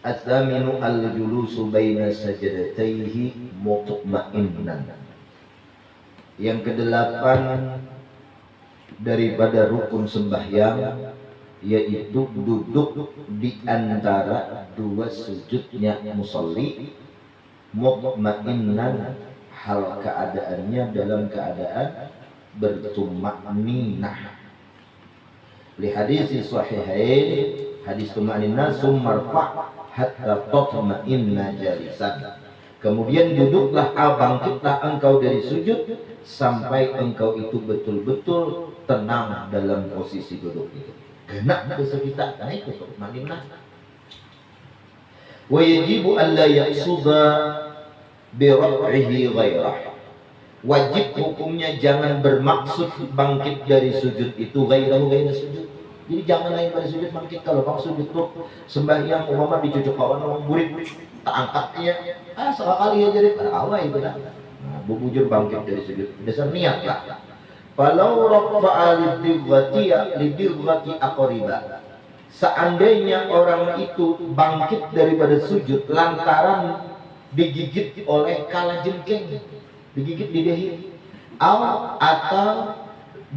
At-thaminu al-julusu baina sajdatayhi mutma'innan. Yang kedelapan daripada rukun sembahyang yaitu duduk di antara dua sujudnya musolli mutma'innan, hal keadaannya dalam keadaan bertumakninah. Li hadis sahihain, hadis tumakninah summarfa hatta tatma'inna jalisan. Kemudian duduklah, bangkitlah engkau dari sujud sampai engkau itu betul-betul tenang dalam posisi duduk itu. Kena dosa kita, nah itu tumakninah. Wa yajibu an la yaqsuda bi raf'ihi ghairah. Wajib hukumnya jangan bermaksud bangkit dari sujud itu ghairahu, ghairah sujud. Jadi jangan lain pada sujud bangkit. Kalau maksud itu sembahyang umpama dicucuk kawan orang murid, tak angkatnya sekali aja deh, awal itu dah. Nah, bujur bangkit dari sujud. Dasar niat lah. Falau rafa'a lidirghati aqriba. Seandainya orang itu bangkit daripada sujud lantaran digigit oleh kalajengking, digigit di dahi, atau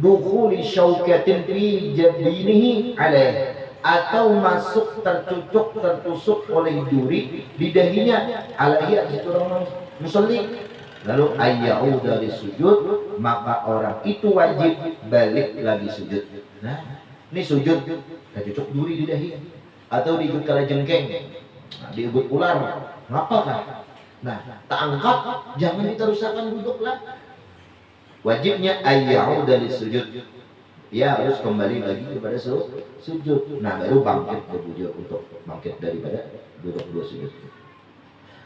dukhuli syaukatin fi jabinihi alaih, atau masuk tertusuk oleh duri di dahinya, alaihi itu orang musalli, lalu ayyau dari sujud, maka orang itu wajib balik lagi sujud. Nah, ini sujud tertusuk duri di dahi atau diigut kalajengking, diigut ular, ngapa kan? Nah, tak angkat, jangan diteruskan duduklah. Wajibnya ayyau dari sujud, ya harus kembali lagi kepada sujud. Nah, baru bangkit berbujur untuk bangkit daripada duduk dua sujud.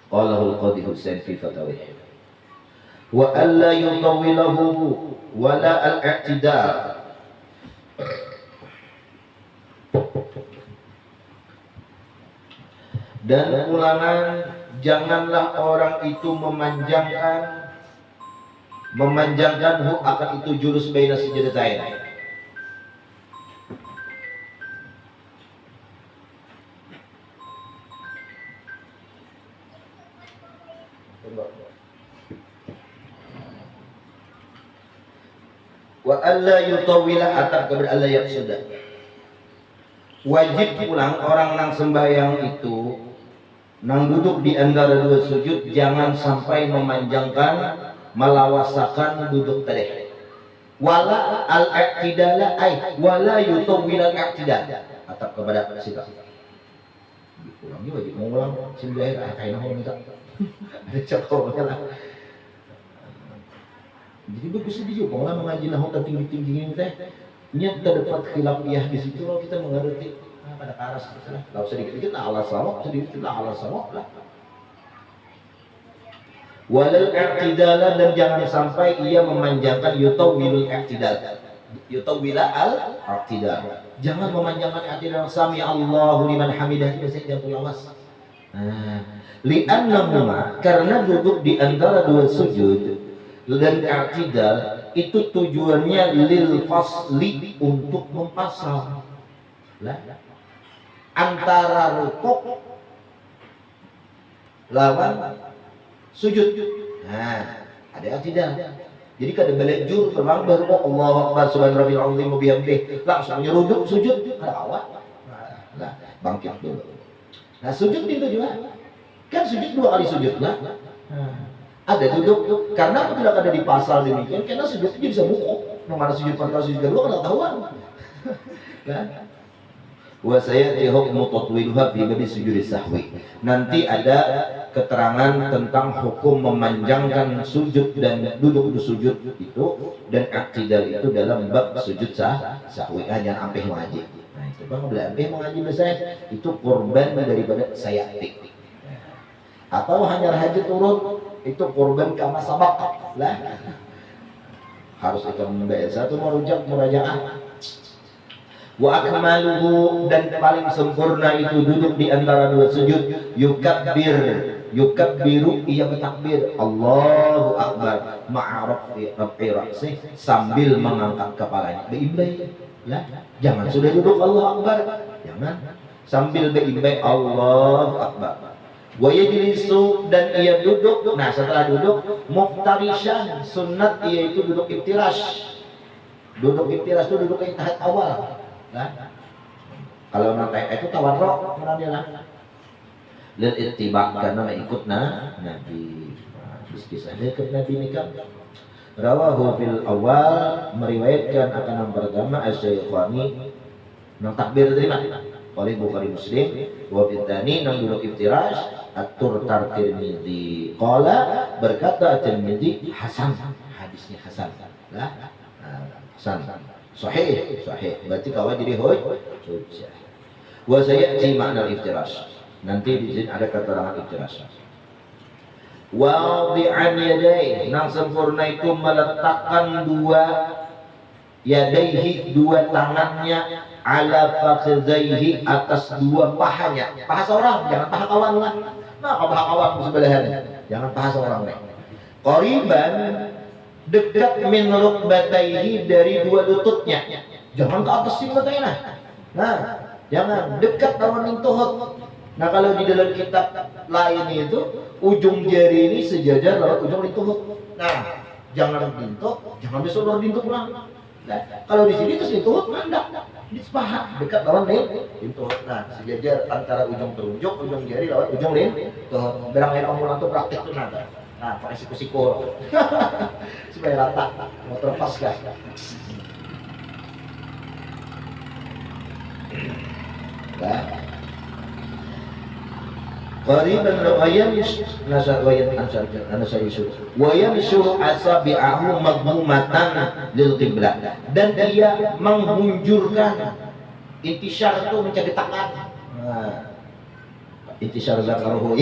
Qalahul Qadhi Husain fi fatawih. Wa alla yutawwilahu wala al-i'tidal. Dan ulangan, janganlah orang itu memanjangkan akan itu jurus baina sajdatain. Wa alla yutawwilah atak kepada Allah yang sudah. Wajib pulang orang nang sembahyang itu nang duduk di antara dua sujud jangan sampai memanjangkan, melawasakan duduk tadi. Wala al-i'tidala ay wala yutawwil al-i'tidal. Atap kepada sikap. Ulangnya wajib mengulang sembahyang kayak naon minta. Ada cakapnya lah. Jadi bagus dia juga mengaji nahu tinggi-tinggi ini teh. Nya terdapat khilafiyah di situ kalau kita mengerti pada karas lah. Kalau sedikit-sedikit ala sama, sedikit ala sama lah. Walal i'tidala, dan jangan sampai ia memanjangkan yutawwilul i'tidal. Yutawwila al-i'tidal. Jangan memanjangkan i'tidal sami Allahu liman hamidah itu saya tidak lawas. Li'annahuma, karena duduk di antara dua sujud dan i'tidal itu tujuannya lil fasli, untuk mempasang lah antara rukuk lawan sujud. Nah, ada i'tidal. Jadi kada balik jur terbang baru Allahu akbar subhanallah wa bihamdih langsung nyeruduk sujud kada awal. Nah, bangkit dulu. Nah, sujud itu juga kan sujud dua kali sujud lah. Ada duduk, karena aku tidak ada di pasal demikian, karena sujud itu bisa buku. Mana sujud pertama, sujud kedua, kada tahuan. Wa saya hukmu tatwiluha fi babi sujud sahwi. Nanti ada keterangan tentang hukum memanjangkan sujud dan duduk di sujud itu dan i'tidal itu dalam bab sujud sahwi. Jangan ampe mengaji. Nah, itu bang boleh ampe mengaji besar itu korban daripada sayatik. Atau hanya haji turun itu korban kama sabak lah, harus akan membayar satu murajaah. Wa akmaluhu, dan paling sempurna itu duduk di antara dua sujud yukabbiru ia bertakbir Allahu akbar ma'a rafi ra'si, sambil mengangkat kepalanya. Baik-baik lah, jangan sudah duduk Allahu akbar, jangan. sambil berimbai Allahu Akbar. Wa yajlisu, dan ia duduk. Nah, setelah duduk muftarishan, sunat yaitu duduk iftirash. Duduk iftirash itu duduk yang tahap awal. Nah, kalau nanti itu tawarruk namanya lah. Lil ittiba, karena mengikut Nabi. Kisah ikut Nabi ini kan. Rawahu fil awal, meriwayatkan akan yang pertama Asy-Syaikhani nang takbir terima oleh Bukhari Muslim, wa bidani nang duduk iftirash At-Turtar Tirmidzi qala, berkata Tirmidzi hasan, hadisnya hasan lah, hasan sahih, berarti kawan jadi hujjah. Wa sayati makna iftirash, nanti di sini ada keterangan iftirash. Wadi'an yadai, nang sempurna itu meletakkan dua yadaihi, dua tangannya, ala fakhidaihi, atas dua pahanya. Paha seorang, jangan paha kawan lah. Nah, kalau paha kawan sebelahan, jangan paha seorang nih. Qoriban, dekat min rukbataihi, dari dua lututnya. Jangan ke atas sih batainya. Nah, jangan dekat lawan tuhut. Nah, kalau di dalam kitab lain itu ujung jari ini sejajar lawan ujung tuhut. Nah, jangan dintuk, jangan disuruh dintuk lah. Nah, kalau di sini terus itu mandap, di paha dekat lawan itu. Nah, sejajar antara ujung telunjuk, ujung jari lawan ujung tuh. Berang yang kamu lantuk praktik tuh nada. Nah, pakai siku-siku supaya rata, mau terlepas kan? Nah, qariban wayan syuru asabi'ahu magmumatan lil qiblah, dan dia menghunjurkan, intisyar itu mencari tangan. Nah, intisyar zakaruhu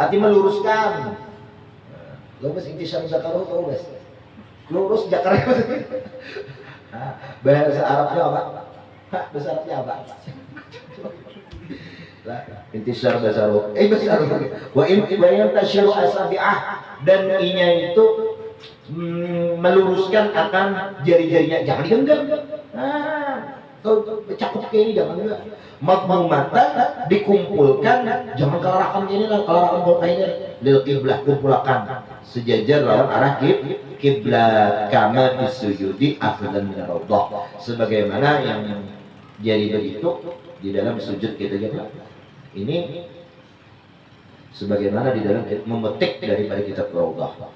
arti meluruskan. Lurus intisyar zakaruhu tahu guys? Lurus zakarnya. Bahasa Arabnya apa? Bahasa Arabnya apa? Intisar basaru, wa in tashiru asabi'ah, dan inya itu meluruskan akan jari-jarinya, jangan digenggam. Nah, kalau cakup kayak ini jangan juga. Magmumatan, dikumpulkan, jangan kelarakan ini lah, kelarakan bolkainya. Lil qiblah, kumpulkan sejajar lawan arah kiblat, kama disujudi afdan min ar-rawdah, sebagaimana yang jari begitu di dalam sujud kita gitu. Ini sebagaimana di dalam memetik daripada kitab Rawdah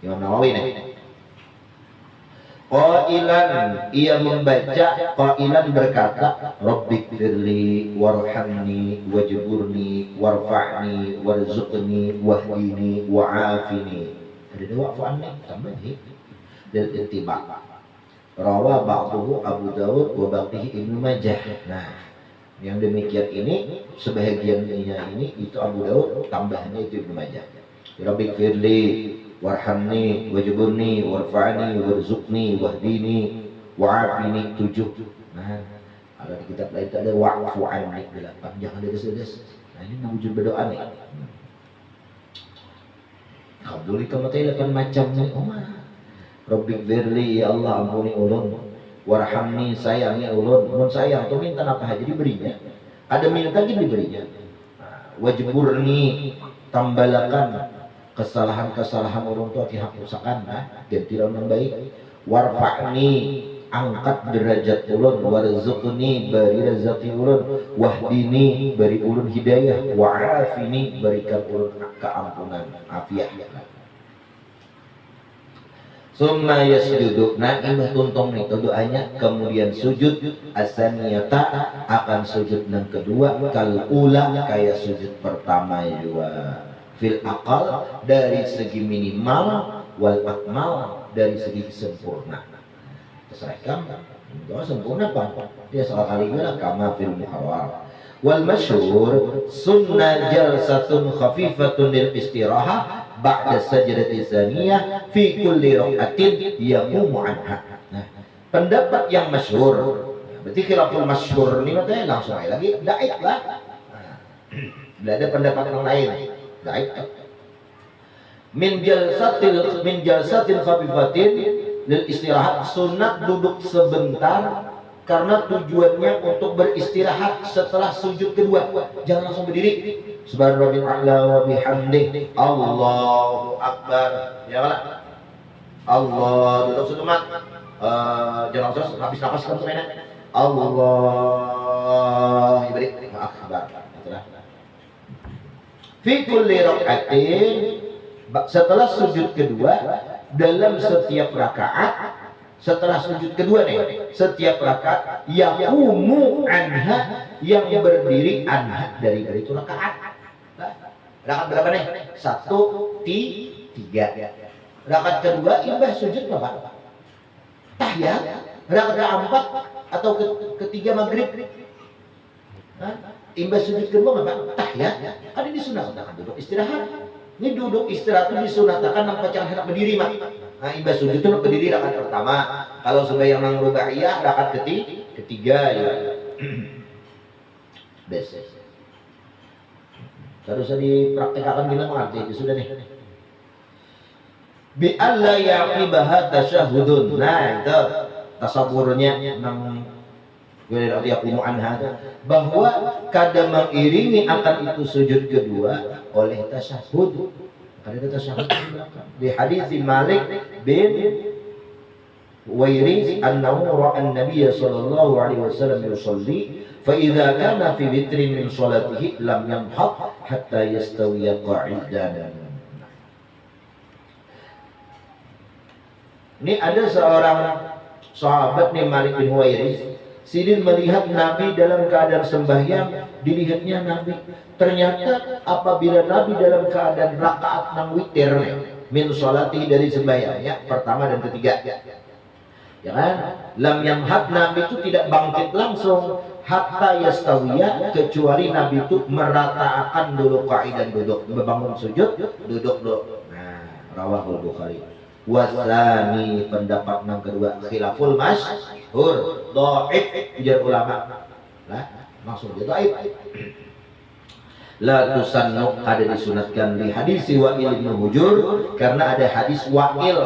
Imam Nawawi nih. Qailan, ia membaca, qailan berkata, Rabbighfirli warhamni wajburni warfa'ni warzuqni wahdini wa'afini. Ada dua wa'afni tambah nih dan ittiba. Rawa ba'duhu Abu Dawud wa baqihi Ibnu Majah. Nah, yang demikian ini sebahagiannya ini itu Abu Dawud, tambahnya itu Ibnu Majah. Rabbighfirli warhamni wajburni warfa'ni warzuqni wahdini wa'afini 7. Nah, ada di kitab lain ada wa'fu anni 8. Jangan des-des. Nah, ini wujud berdoa nih. Alhamdulillah kamu teh macam nih. Oh mah. Rabbighfirli, ya Allah ampuni ulun, warhamni, sayangi ulun. Mun sayang tuh minta apa aja diberinya. Ada minta gitu diberinya. Wajburni, tambalakan kesalahan-kesalahan orang tua dihapuskan, ganti lawan yang baik. Warfa'ni, angkat derajat ulun. Warzuqni, beri rezeki ulun. Wahdini, beri ulun hidayah. Wa'afini, berikan ulun keampunan, afiat. Summa yasjudu, nah ini tuntung nih doanya, kemudian sujud asaniyata, akan sujud yang kedua, kal ula, kayak sujud pertama juga. Fil aqal, dari segi minimal, wal akmal, dari segi sempurna. Terserah kamu, sempurna apa? Dia salah kali bilang kama fil muhawar. Wal masyhur sunnah jalsatun khafifatun lil istirahah ba'da sajdati tsaniyah fi kulli rak'atin yaqumu anha. Nah, pendapat yang masyhur, berarti khilaful masyhur ini matanya langsung aja lagi daif lah. Nah, ada pendapat yang lain. Daif. Min jalsatil khafifatin lil istirahat, sunat duduk sebentar karena tujuannya untuk beristirahat setelah sujud kedua. Jangan langsung berdiri. Subhanallah wa bihamdih. Allahu akbar. Ya kan? Allah duduk setemat. Jangan langsung habis nafas kan semuanya. Allah ibarik akbar. Fi kulli raka'atin, setelah sujud kedua dalam setiap rakaat, setelah sujud kedua nih, setiap rakaat yaqumu anha, yang berdiri anha dari itu rakaat. Rakaat berapa nih? 1, 3. Rakaat kedua imbah sujud apa? Tahiyat. Rakaat keempat atau ketiga maghrib. Imbas sujud kedua apa? Tahiyat. Ada disunahkan duduk istirahat. Ini duduk istirahat itu disunahkan nang bacaan hendak berdiri mak. Nah, imbas sujud itu berdiri rakaat pertama. Kalau sembahyang nang rubaiyah rakaat ketiga ya. Bes. Harus dipraktikkan gila mengerti itu sudah nih. Bi alla yaqibaha tasyahudun. Nah, itu tasawurnya nang bahwa kadang mengiringi akan itu sujud kedua oleh tasyahud. Ada tasyahud di hadis Malik bin Wairis annahu ra'a an-nabiy sallallahu alaihi wasallam yusalli fa idza kana fi witrin min salatihi lam yanhad hatta yastawiya qa'idan. Ini ada seorang sahabat nih Malik bin Wairis. Sidin melihat Nabi dalam keadaan sembahyang, dilihatnya Nabi. Ternyata apabila Nabi dalam keadaan rakaat nang witir min sholati dari sembahyangnya pertama dan ketiga, ya kan? Lam yamhad, Nabi itu tidak bangkit langsung hatta yastawiya, kecuali Nabi itu meratakan dulu qaidan duduk, membangun sujud duduk. Nah, rawahul Bukhari. Wasani, pendapat yang kedua khilaful masyhur, dhaif ujar ulama. Lah, maksud dia dhaif. La tusannu, ada disunatkan di hadis Wa'il bin Hujur, karena ada hadis Wa'il,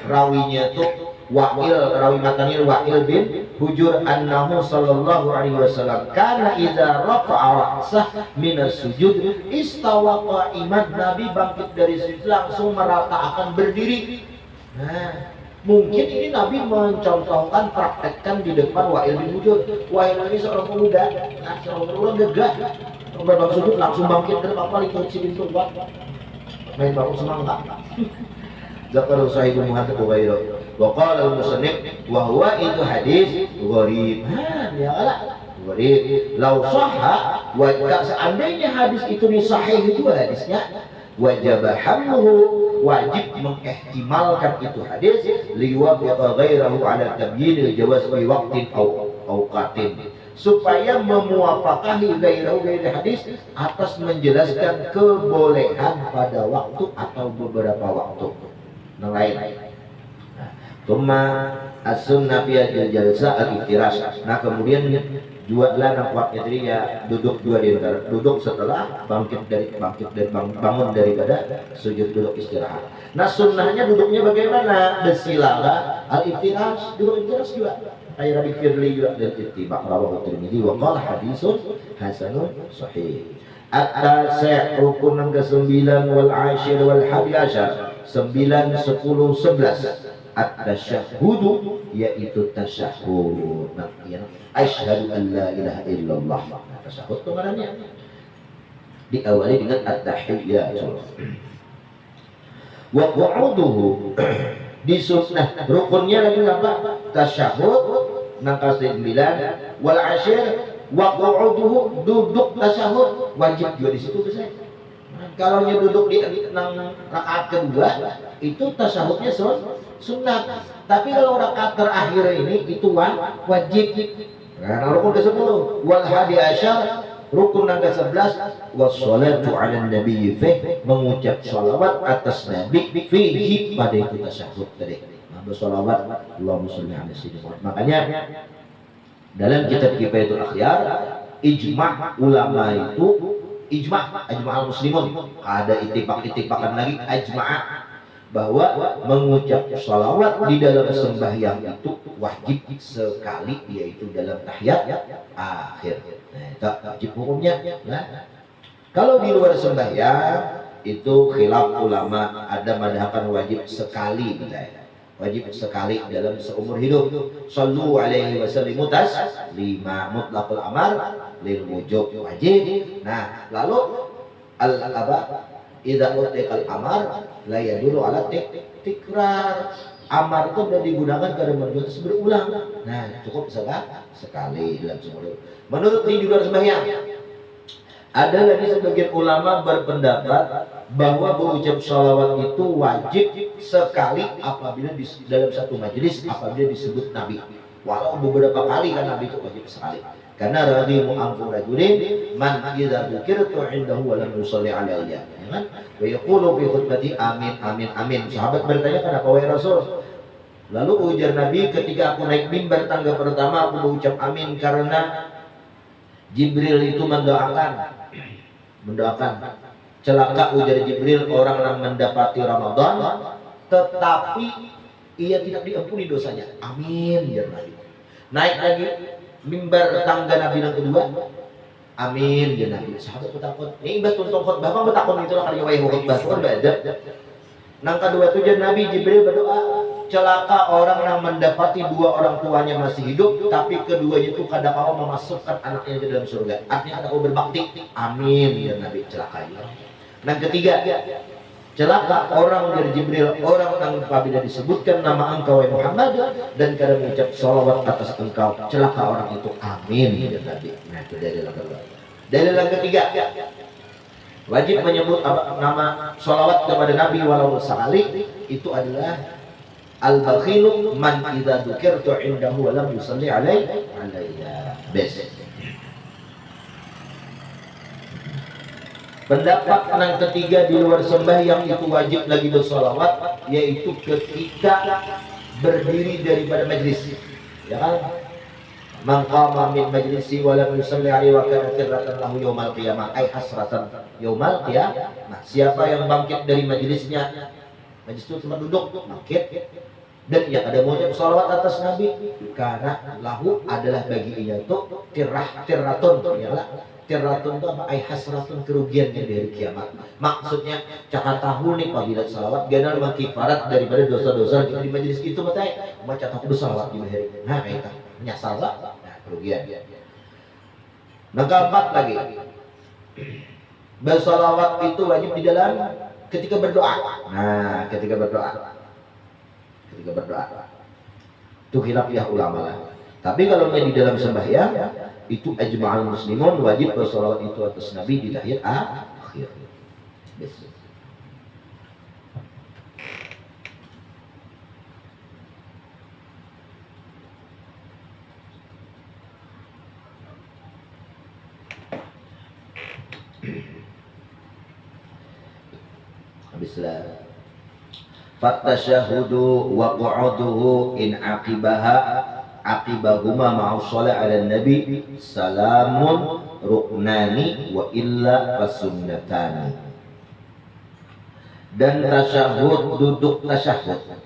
rawinya itu Wa'il, rawi matanil Wa'il bin Hujur annahu sallallahu alaihi wasallam kana idza rafa'a ra'sah minas sujud istawa qa'iman, Nabi bangkit dari sujud langsung merata akan berdiri. Nah, mungkin ini Nabi mencontohkan, praktekkan di depan Wa'il bin Hujur. Wa'il ini seorang pemuda, seorang pemuda gagah, berbang sujud langsung bangkit dari apa ikut si pintu buat main baku semangat. Zakar Sahih Muhammad Bukhari. Wa qala al-musannif wa huwa itu hadis gharib. Ya Allah, gharib. Lau sahha, wa seandainya hadis itu ni sahih itu hadisnya, wajib hamluhu, wajib mengihtimalkan itu hadis liwafiqa ghairahu ala tabyinil jawaz fi waqtin aw awqatin, supaya memuafakahi ghairahu ghairi hadis atas menjelaskan kebolehan pada waktu atau beberapa waktu yang lain. Tsumma as-sunnah fi al-jalsa al-iftirash. Nah, kemudian dua lah nampaknya, jadi ya duduk dua di antara, duduk setelah bangkit dari bangun daripada sujud, duduk istirahat. Nah, sunnahnya duduknya bagaimana? Bersilalah al-iftirash, duduk iftirash juga. Ayat Nabi Firli juga dan ittiba rawahu Tirmidzi wa qala haditsun hasanun sahih. At-tasi' rukun yang ke-9 wal 'ashir wal 11, 9, 10, 11. At-tasyahhudu, yaitu tasyahhud. Nah, ya, asyhadu an la ilaha illallah. Tasyahhud itu maknanya diawali dengan at-tahiyyatu. Wa qu'uduhu disunnah, rukunnya lagi apa? Tasyahhud nang ka-9 wal 'ashir wa qu'uduhu, duduk tasyahud wajib juga di situ bisa. Kalau nya duduk di nang rakaat kedua itu tasyahudnya sunnah, tapi kalau rakaat terakhir ini itu wajib. Nah, rukun ke-10 wal 11, rukun yang ke-11 wassalatu 'ala nabi, mengucap shalawat atas nabi fihi, pada itu tasyahud tadi. Bersolawat Allahumma sholli 'ala sayyidina. Makanya dalam kitab Kifayatul Akhyar, ijma' ulama itu ijma' muslimun, ada ittifaq-ittifaqan lagi ajma' bahwa mengucap sholawat di dalam sembahyang itu wajib sekali, yaitu dalam tahiyat akhir. Nah, itu wajib hukumnya. Nah, kalau di luar sembahyang itu khilaf ulama, ada madhaban wajib sekali, wajib sekali dalam seumur hidup. Shallu alaihi wasallimu taslima, mutlaqul amar lil wujub, wajib. Nah, lalu idza utiqal amar la yadullu ala tikrar. Amar itu sudah digunakan karena berjuang berulang. Nah, cukup sekali dalam seumur hidup. Menurut di luar sembahyang, ada lagi sebagian ulama berpendapat bahwa berucap sholawat itu wajib sekali apabila dalam satu majelis, apabila disebut Nabi. Walau beberapa kali kan Nabi itu wajib sekali. Karena radhimu anfu rajulin man idza dzukirtu indahu wa lam yusalli alayya. Ya kan? Wa yaqulu fi khutbati amin amin amin. Sahabat bertanya, kenapa wahai Rasul? Lalu ujar Nabi, ketika aku naik mimbar tangga pertama aku berucap amin karena Jibril itu mendoakan celaka, ujar Jibril, orang yang mendapati Ramadan tetapi ia tidak diampuni dosanya. Amin ya Nabi. Naik lagi mimbar tangga Nabi yang kedua, amin ya Nabi. Sahabat bertakut, ini betul khutbah apa bertakut itu lah kali wae khutbah kan beda. Nang kedua tujuan Nabi Jibril berdoa, celaka orang yang mendapati dua orang tuanya masih hidup tapi keduanya itu kadang kala memasukkan anaknya ke dalam surga. Artinya kadang berbakti. Amin ya Nabi, celaka. Nang ketiga, celaka orang dari Jibril, orang yang apabila disebutkan nama engkau wahai Muhammad dan kadang mengucap sholawat atas engkau, celaka orang itu. Amin ya Nabi. Nah, itu dalil yang kedua. Dalil yang ketiga, wajib menyebut nama sholawat kepada Nabi walau sekali, itu adalah al-bakhilu man idza dzukirtu indahu wa lam yusalli alayya. Pendapat yang ketiga di luar sembahyang itu wajib lagi bersolawat, yaitu ketika berdiri daripada majlis. Ya kan? Man qama min majlisi wa lam yusalli alaihi wa kana tiratan lahu yaumal qiyamah, ay hasratan yaumal qiyamah. Nah, siapa yang bangkit dari majlisnya, majlis itu tempat duduk, bangkit dan ia ada mengucap salawat atas Nabi, karena lahu adalah bagi ia itu tiratun, ialah tiratun itu apa? Ay hasratun, kerugiannya dari kiamat. Maksudnya cakap tahu nih apabila salawat ganal makifarat daripada dosa-dosa kita di majlis itu matai baca tahu salawat di hari. Nah, itu menyasal lah, nah, kerugian. Yang keempat lagi, bersalawat itu wajib di dalam ketika berdoa. Nah, ketika berdoa itu khilaf ya ulama lah. Tapi kalau di dalam sembahyang itu ajma'al muslimun wajib bersalawat itu atas Nabi di tahiyat akhir. Habislah. Fatasyahudu wa qu'uduhu in aqibahuma ma'us shalah 'ala nabi salamun ruknani wa illa fasunnatani. Dan tasyahud, duduk tasyahud.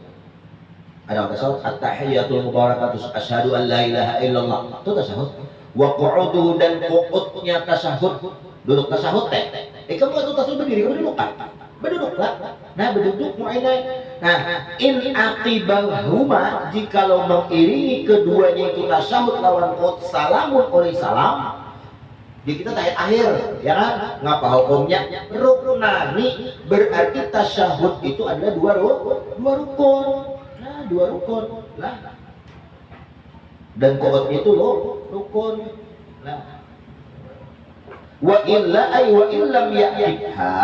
Ada tasyahud at-tahiyatul mubarakatuh asyhadu an la ilaha illallah, itu tasyahud. Wa qu'uduhu, dan qu'udnya tasyahud, duduk tasyahud teh. Kamu itu tasyahud berdiri, kamu duduk kan? Berduduklah. Nah, berduduk mu'inai. Nah, in aqibahuma, jikalau mengiringi keduanya itu tasyahud lawan qud salamun oleh salam, di kita tahiyat akhir, ya kan? Ngapa hukumnya? Ruknani, berarti tasyahud itu adalah dua rukun. Nah, dua rukun. Lah. Dan qud itu rukun. Nah. Wa illa ay wa illam ya'ibha,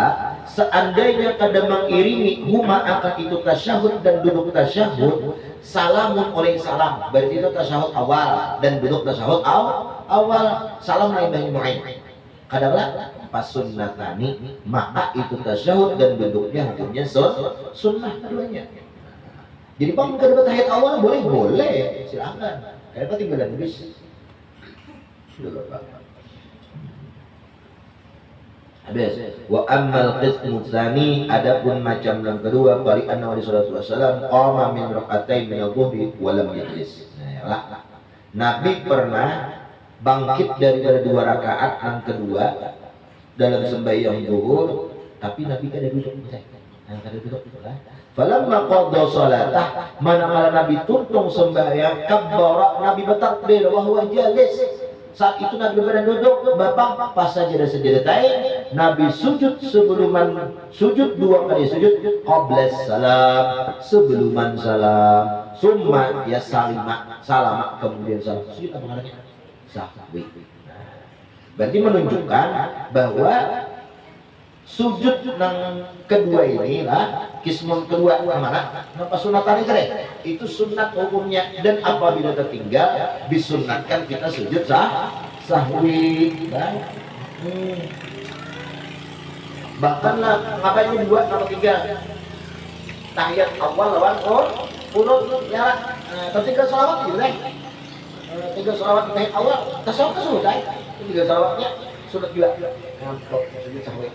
seandainya kada mengiringi huma akan itu tasyahud dan duduk tasyahud salamun oleh salam, berarti itu tasyahud awal dan duduk tasyahud awal, salam lain bagi mu'in. Kadalah pasunnatani, maka itu tasyahud dan duduknya hukumnya sunnah keduanya. Jadi bang kada tahiyat awal boleh silakan. Kada tinggal nulis. Sudah Pak. Habis. Wa ammal qismu tsani, adapun macam yang kedua, bari anna Nabi sallallahu alaihi wasallam qama min rak'atain min adh-dhuhri wa lam yajlis. Nah, lah. Nabi pernah bangkit daripada 2 rakaat yang kedua dalam sembahyang zuhur, tapi Nabi kada duduk kada duduk lah. Falamma qadha salatah, manakala Nabi tuntung sembahyang, kabbara, Nabi bertakbir wa huwa jalis. Saat itu Nabi berada duduk, bapak pas sajadah-sajadatain, Nabi sujud sebuluman sujud 2 kali sujud qabla salam, sebuluman salam, summa ya salam kemudian salam. Sujud apa namanya? Sahwi. Berarti menunjukkan bahwa sujud yang kedua ini lah, kismun kedua mana? Apa sunatan itu sunat hukumnya, dan apabila tertinggal disunatkan kita sujud sahwi. Bahkan lah ngapain 2 atau 3 tahiyat awal lawan kunut ya, ketika sholawat gitu deh. 3 sholawat tahiyat awal tasawuf sudah, 3 sholawatnya sunat juga. Sujud sahwi.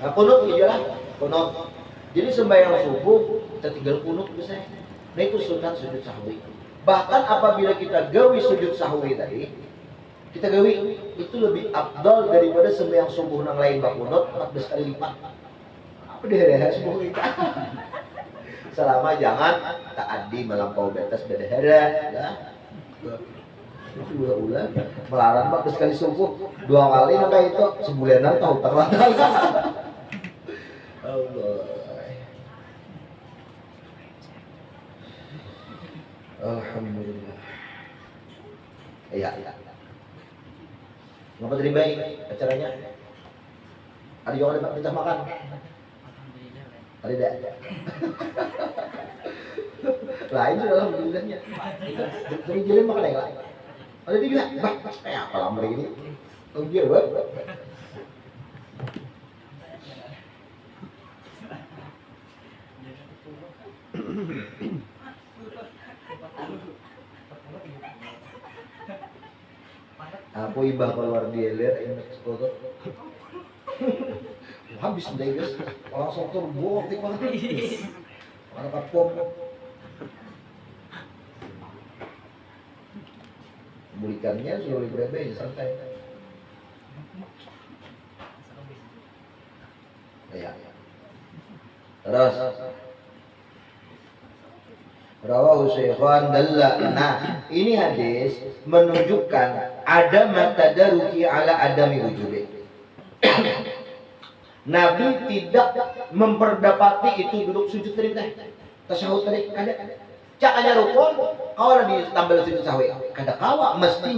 Kunut gitu lah, kunut. Jadi sembahyang subuh kita tinggal kunut biasanya. Nah itu sunat sujud sahwi. Bahkan apabila kita gawi sujud sahwi tadi, kita gawi itu lebih afdal daripada sembahyang subuh yang lain bak kunut 14 kali lipat. Apa deh subuh kita? Selama jangan ta'addi melampaui batas dahara ya. Ulah melarang 14 kali subuh 2 kali maka itu sebulanan tahu terlantar. Allah. Alhamdulillah. Iya. Ngapa tadi baik acaranya? Ada yang ada minta makan? Ada. Lain sudah alhamdulillahnya. Dari jalan makan yang lain. Ada dia bilang, bah, kayak apa lama ini? Oh dia, bah. Aku ibah keluar di LR ini foto. Habis deh guys, langsung turbo tik banget. Mana kapom. Bulikannya sudah berapa ya santai. Ya. Terus rawahu Syaikhan dalla. Nah, ini hadis menunjukkan ada matadaruki ala adami wujubi. Nabi tidak memperdapati itu duduk sujud tadi tasyahud tadi ada. Cak aja rukun, kalau ditambah sujud sahwi, kada kawa mesti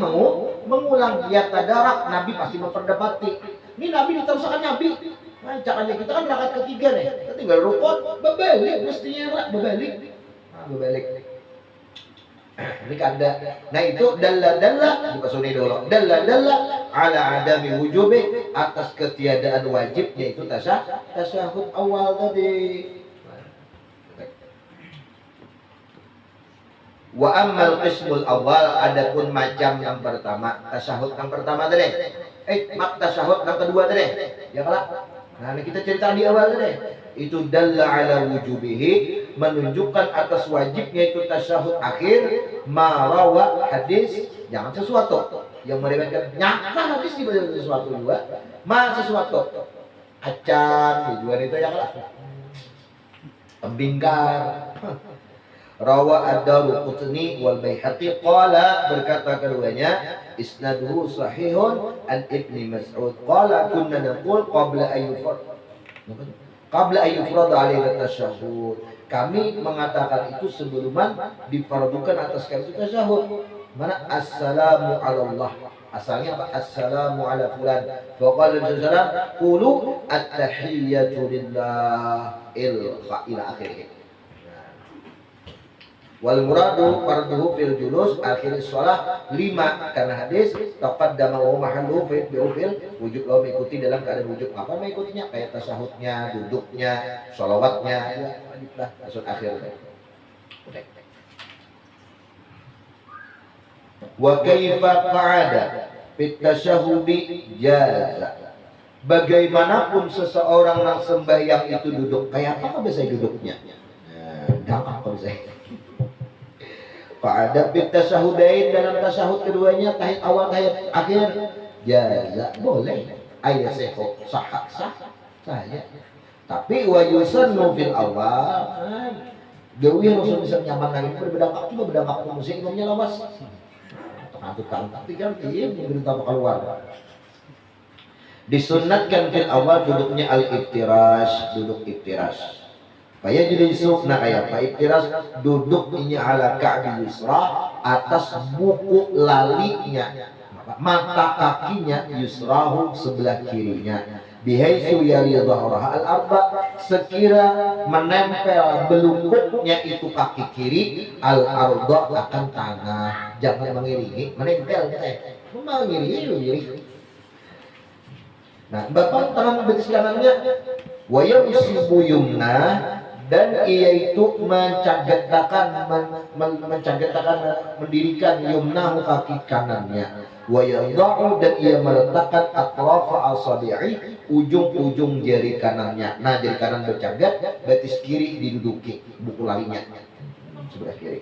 mengulang dia tadarak. Nabi pasti memperdapati. Ini Nabi diterusakan Nabi. Nah, cak aja kita kan rakaat ketiga nih, kita tinggal rukun, berbalik mestinya berbalik. Berbalik. Ini kada. Nah itu dalla buka sunni dulu. Dalla ala adami wujubi, atas ketiadaan wajibnya itu tasyahud awal tadi. Wa ammal qismul awal, adapun macam yang pertama, tasyahud yang pertama tadi. Tasyahud yang kedua tadi. Ya kalah. Nah, kita cerita di awal tadi. Itu dalla ala wujubihi, menunjukkan atas wajibnya itu tasyahud akhir, marawa hadis, jangan sesuatu yang meriwayatkan nyata hadis dibaca sesuatu juga, sesuatu acan tujuan itu yang lah pembingkar. Rawa ad-Daruqutni wal Baihaqi qala, berkata keduanya isnaduhu sahihun an Ibni Mas'ud qala kunna naqul qabla ayyufrad alaina tasyahud, kami mengatakan itu sebelum difardukan atas kami itu tasyahud. Mana assalamu ala Allah, asalnya apa? Assalamu ala fulan. Fa qala sallallahu qulu at-tahiyyatu lillah ila akhirih. Wal muradu farduhu fil julus akhir shalah 5, karena hadis taqaddama wa mahalluhu fi fil wujud, lo mengikuti dalam keadaan wujud. Apa mengikutinya? Kayak tasyahudnya, duduknya, sholawatnya, wajiblah maksud akhir. Wa kaifa qa'ada fit tasyahudi jaza, bagaimanapun seseorang yang sembahyang itu duduk, kayak apa biasa duduknya? Gampang kalau saya. Fa'ada bit tasyahudain, dalam tasyahud keduanya, tahiyat awal tahiyat akhir, jaza boleh, ayat seho sah saya. Tapi wa yusannu fil awal, gawe Rasul bisa nyaman lagi berbeda juga beda waktu musik imamnya lawas. Tukang tapi kan iya berita keluar. Disunatkan fil awal duduknya al-iftirash, duduk iftirash. Faya jadi sukna kayak apa iftirash, duduknya ala ka'bi yusra, atas buku lalinya, mata kakinya yusrahu sebelah kirinya, bihaitsu yali dhahraha al-arba, sekira menempel belukutnya itu kaki kiri al-arba akan tanah, jangan mengiringi, menempel teh, mengiringi. Nah, bapak tangan betis kanannya wayam isibu yumna, dan ia itu mencagetakan mendirikan yumnahu kaki kanannya, wayadha'u, dan ia meletakkan atrafa asabi'i, ujung-ujung jari kanannya. Nah, jari kanan bercagat, betis kiri diduduki buku larinya sebelah kiri.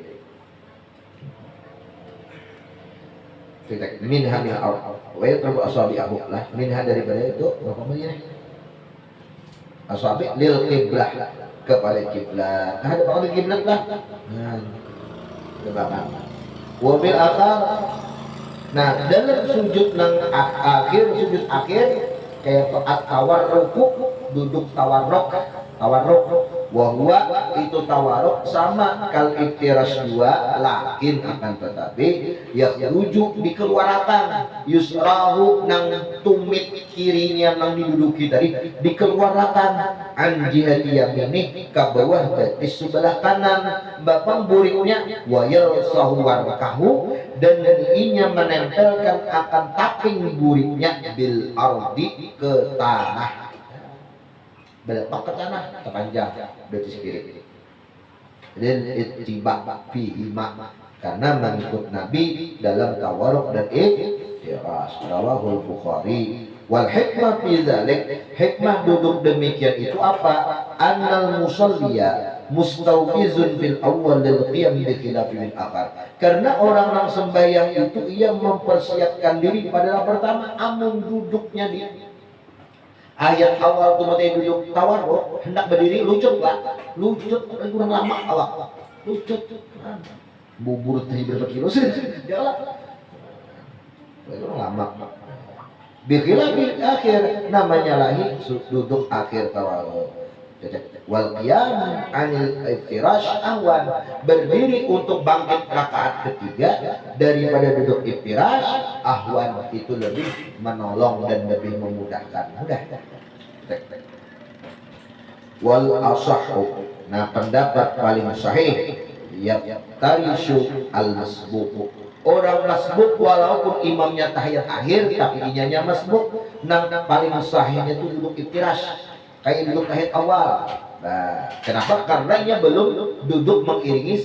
Minha min wa yatrubu asabi'ahu lah, minha daripada itu apa namanya, asabi' lil qiblah, kepada kiblat. Nah, ada pada kiblat lah. Nah, belakang. Wa bil akhar. Nah, dalam sujud nang akhir, sujud akhir kayak tawarruk, duduk tawarruk, wa huwa itu tawarruk sama kal iftirash dua, lakin akan tetapi ya rujuk dikeluarkan yusrahu nang tumit kirinya nang diduduki tadi dikeluarkan an jihati yamini ke bawah di sebelah kanan bapak buriknya wa yalsahu warkahu, dan inya menempelkan akan taping buriknya bil ardi ke tanah, belepak ke tanah terpanjang betis kiri. Dan ittiba fihima, karena mengikut Nabi dalam tawarruk dan iftirash. Rawahul Bukhari. Wal hikmah fi dzalik, hikmah duduk demikian itu apa? Annal musalliya mustawfizun fil awwal lil qiyam bi khilafi min akhar. Karena orang yang sembahyang itu ia mempersiapkan diri pada yang pertama, amun duduknya dia ayat awal tuh mati duduk tawarruk hendak berdiri lucut kurang lama awak lucut bubur tadi berapa kilo sih jalan kurang lama. Bikhilafil akhir, namanya lagi duduk akhir tawarruk. Wal qiyam anil iftirash ahwan, berdiri untuk bangkit rakaat ketiga daripada duduk iftirash, ahwan itu lebih menolong dan lebih memudahkan. Wal asahhu, nah pendapat paling sahih yaftarishu al masbuq, orang masbuk walaupun imamnya tahiyat akhir tapi inyanya masbuk, nang paling sahihnya itu duduk iftirash kayak duduk tahiyat awal. Nah, kenapa? Karena ia belum duduk mengiringi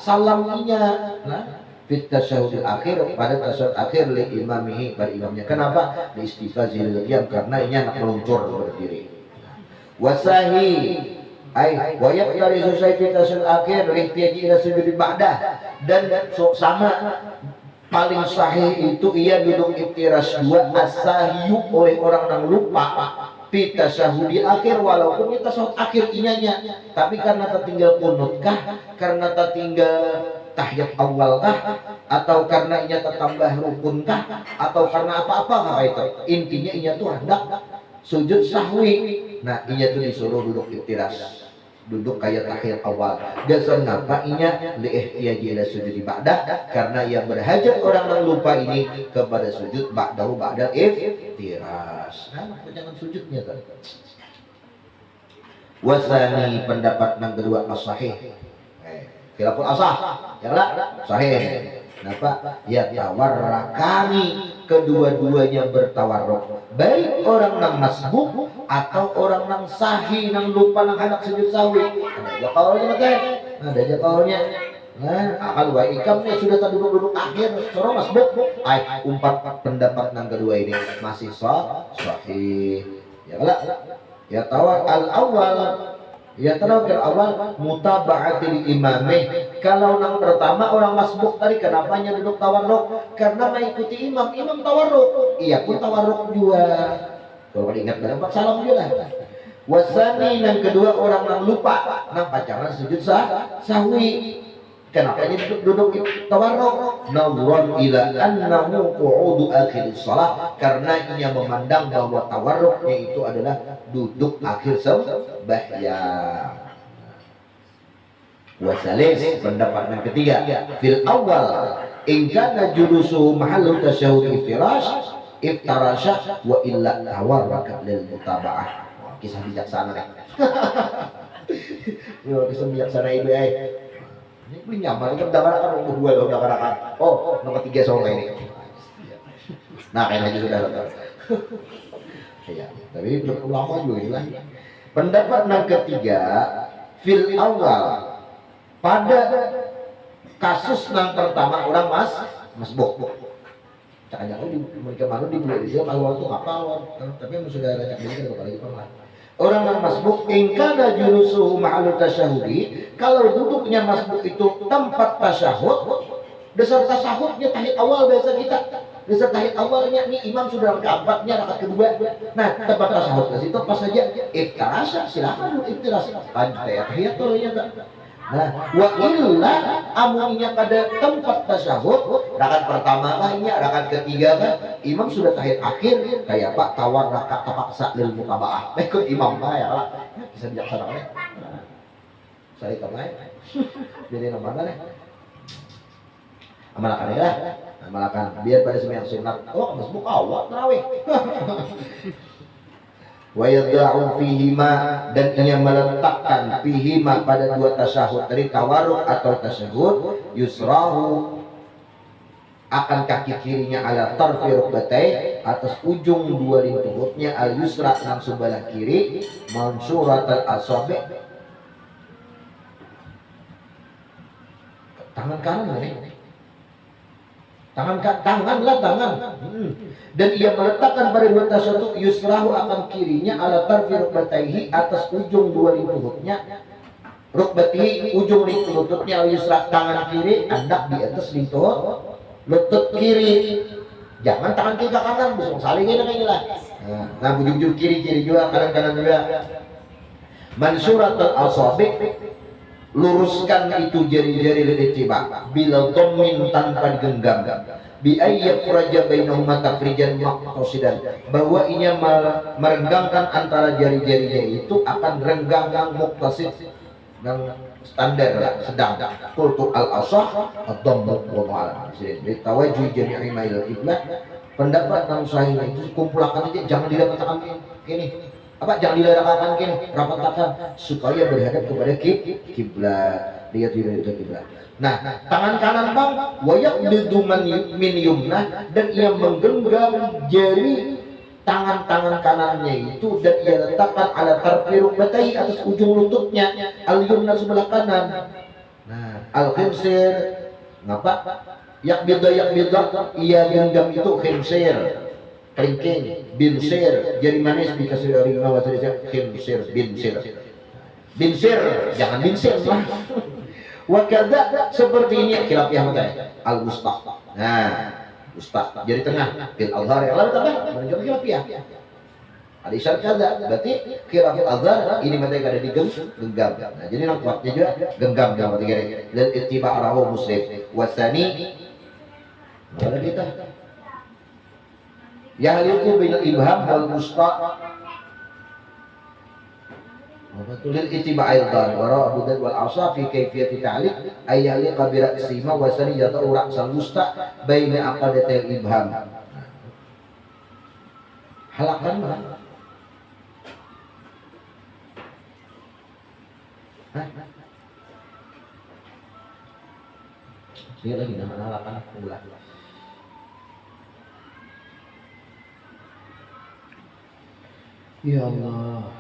salamnya. Nah, fit tasyahud akhir, pada tasyahud akhir li imamihi, pada imamnya. Kenapa? Li istifazil qiyam, karena ia nak meluncur berdiri. Wasahi ai wa yaqtari susai fit tasyahud akhir li ihtiyaji ila sujud ba'dah, dan sama paling sahih itu ia duduk iftirash dua as-sahyu oleh orang yang lupa pita syahudi akhir, walaupun kita syahud akhir inyanya, tapi karena tertinggal kunut kah, karena tertinggal tahiyat awal kah, atau karena inya tertambah rukun kah, atau karena apa-apa kah itu, intinya inya tuh hendak sujud sahwi. Nah, inya tuh disuruh duduk iftirash, duduk kayak tahiyat awal. Dasar ngapa inya liihtiyaji ila sujud ba'dah, karena ia berhajat orang yang lupa ini kepada sujud ba'dahu ba'dal iftirash. Nah, jangan sujudnya kan. Wasani, pendapat yang kedua as-sahih. Khilaful asah, janganlah sahih. Kenapa? Ya tawarrakani, kedua-duanya bertawarruk, baik orang yang masbuk atau orang yang sahih, yang lupa, yang hendak sujud sahwi. Ada kaulnya makan, ada aja kaulnya. Nah, akal wa ikamnya sudah terduduk akhir, sorong masbuk. Umpat pendapat yang kedua ini masih sahih. Ya kalau ya tawar al awal Ya terakhir awal mutaba'atil imameh. Kalau yang pertama orang masbuk tadi kenapa duduk tawarruk? Karena mengikuti imam, imam tawarruk. Iya pun tawarruk juga. Kalau ingat dapat salam juga lah. Wasani yang kedua orang yang lupa, nang pacaran sujud sahwi. Kenapa duduk tawarruk? Nawran ila annahu qu'udu akhir shalah, karena ia memandang bahwa tawarruknya itu adalah duduk akhir sembahyang. Wasalis pendapat yang ketiga, fil awal in kana julusuhu mahallu tasyahhud iftirash iftarasha wa illa tawarraka lil mutaba'ah. Kisah bijaksana nih. Yo kisah bijaksana ibu ini nyaman kan kan dua loh kan. Oh, nomor 3 soal ini. Nah, kayaknya sudah tahu. Ya, tapi belum lama juga ini lah. Pendapat yang ketiga, fil awal pada kasus yang pertama orang masbuk. Jangan-jangan di mereka malu di bulan Islam awal itu apa awal? Tapi yang sudah ada cak ini kan lagi pernah. Orang yang masbuk ingkana julusuhu ma'alu tasyahudi, kalau duduknya masbuk itu tempat tasyahud, dasar tasyahudnya tahiyat awal biasa kita. Dasar tahiyat awalnya nih imam sudah keempatnya rakaat kedua. Nah, tempat tasyahud ke situ pas saja iftarasha, silakan iftarasha. Tahiyat tuh ya enggak. Nah, wa illa amunnya pada tempat tasyahud, rakaat pertama lahnya, rakaat ketiga kan, imam sudah tahiyat akhir, kayak Pak tawar rakaat tapaksa lil mutaba'ah. Ikut imam ya lah. Bisa bijaksana kan? Saya kamai. Jadi mana nih? Amalakan ya. Amalakan biar pada sembahyang sunat. Oh, masbuk awal tarawih. Wa yad'u fihima, dan ia meletakkan fihima pada dua tasyahud dari tawarruk atau tasyahud, yusrahu akan kaki kirinya ala tarfi rukbatai, atas ujung dua lintutnya, al yusra yang sebelah kiri, mansurat al asabi, tangan kanan nih. Tangan. Dan ia meletakkan pada dua tasyahud yusrahu akan kirinya ala tarfi rukbataihi, atas ujung dua lututnya, rukbatihi ujung lututnya, al yusra tangan kiri hendak di atas lutut kiri. Jangan tangan kiri ke kanan, bisa saling ini lah. Nah, bujur kiri juga, kanan juga. Mansurat al asabi, luruskan itu jari-jari litiba bila dhammin tanpa digenggam, bi ayyab raja bainahuma tafrijan maqtasidan, bahwa ia merenggangkan antara jari-jarinya itu akan renggang muqtasid dan standar lah, sedang. Qultu al-asah ad-dhammu wa ala ditawajjuh jami'i mail qiblah. Pendapat yang sahih itu kumpulkan aja, jangan diletakkan gini. Apa jangan diletakkan gini, rapatkan supaya berhadap kepada kiblat, lihat kiblat. Nah, tangan kanan bang wayak biduman min yumnah, dan ia menggenggam jari tangan kanannya itu, dan ia letakkan ala tarfi rukbatai, atas ujung lututnya, al yumna sebelah kanan. Nah, al khinsir ngapa? Yak bida ia genggam itu khinsir, kelingking, binsir, jari manis dikasih dari bawah saja, khinsir, binsir, jangan binsir lah. Wakada seperti ini khilaf yang al wusta. Nah, wusta jari tengah, fil azhar lalu tambah menunjuk khilaf ya. Ada isyarat kada, berarti khilaf azhar ini mereka ada di genggam. Nah, jadi yang kuatnya juga genggam dalam arti gini. Lil ittiba' rawahu Muslim. Wasani ada kita. Yahliku bil ibham wal wusta. Lil ittiba' aidan wa rawa Abu Dawud wal Asha fi kaifiyati ta'liq ay yahliqa bi ra'sima wa saniyata ra'sal wusta baina aqadatil ibham. Halakan mana? Dia lagi nama halakan pula. Ya Allah.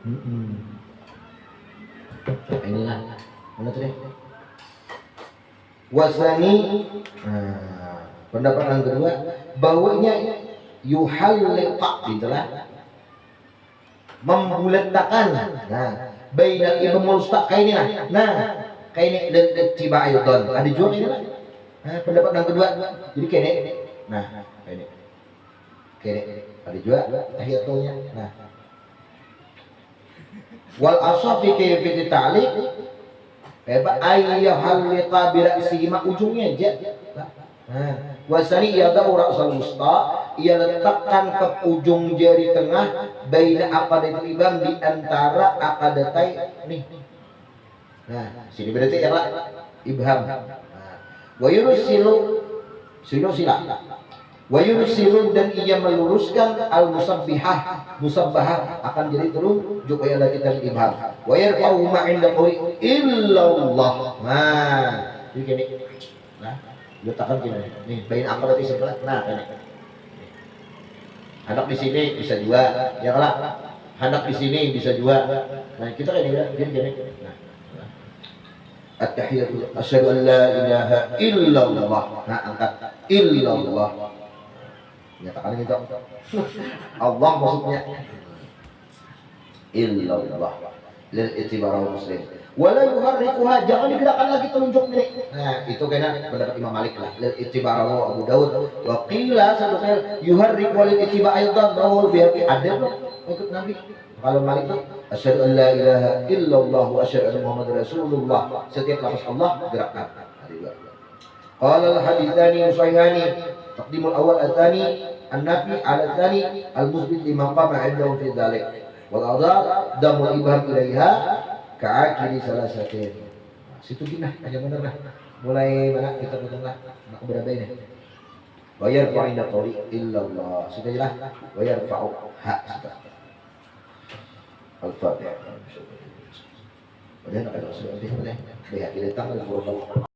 Nah, inilah mana tadi? Wasani, pendapat yang kedua bahwanya yuhalliqa itulah membulatkan. Nah, bainal ibn mustaqaini nah kaini dan tiba ayudon ada juga ini lah. Nah, pendapat yang kedua jadi kene nah kene ada juga tahiyatulnya. Nah, wal asafi kayfiyat ta'liq ayyuhalliqa bi ra'sihi ujungnya aja. Nah, wasani yadau ra'sal wusta, ia letakkan ke ujung jari tengah baina aqadatil ibham di antara aqadatai nih. Nah, sini berarti ya ibham. Nah, wa yursilu sila. Wa yursilu dan ia meluruskan al musabbahah akan jadi turun juga ya kita ibham. Wa yarfa'u ma 'inda qawli illallah. Nah, jadi gini. Nah, letakkan gini nih bain aqadati sebelah. Nah, ini. Anak di sini bisa juga, ya kalau anak di sini bisa juga. Nah, kita kayak gini. Nah, at-tahiyatu asyhadu an la ilaha illallah. Nah, angkat illallah. Nyatakan gitu. Allah maksudnya illallah lil itibarul muslim. Wala yuharrikuha, jangan digerakkan lagi telunjuk ini. Nah, itu kena pendapat Imam Malik lah. Lil itibarul Abu Daud wa qila sabaqal yuharriku lil itiba aidan rawul bihi ada ikut Nabi. Kalau Malik itu asyhadu an la ilaha illallah wa asyhadu anna Muhammadar Rasulullah. Setiap lafaz Allah gerakkan. Qala al-haditsani sahihani taqdimul awal ats-tsani an-nafi 'ala ats-tsani al-musbit lima qama 'indahu fi dzalik. Wal adhar damul ibham ilaiha ka'akiri salah satu. Situ gini aja bener lah. Mulai mana kita potong lah. Nak berapa ini? Wa yarfa'u inda qawli illallah. Sudah jelas. Wa yarfa'u ha sudah. Al-Fatihah. Udah nak ada sudah boleh. Lihat kita tanggal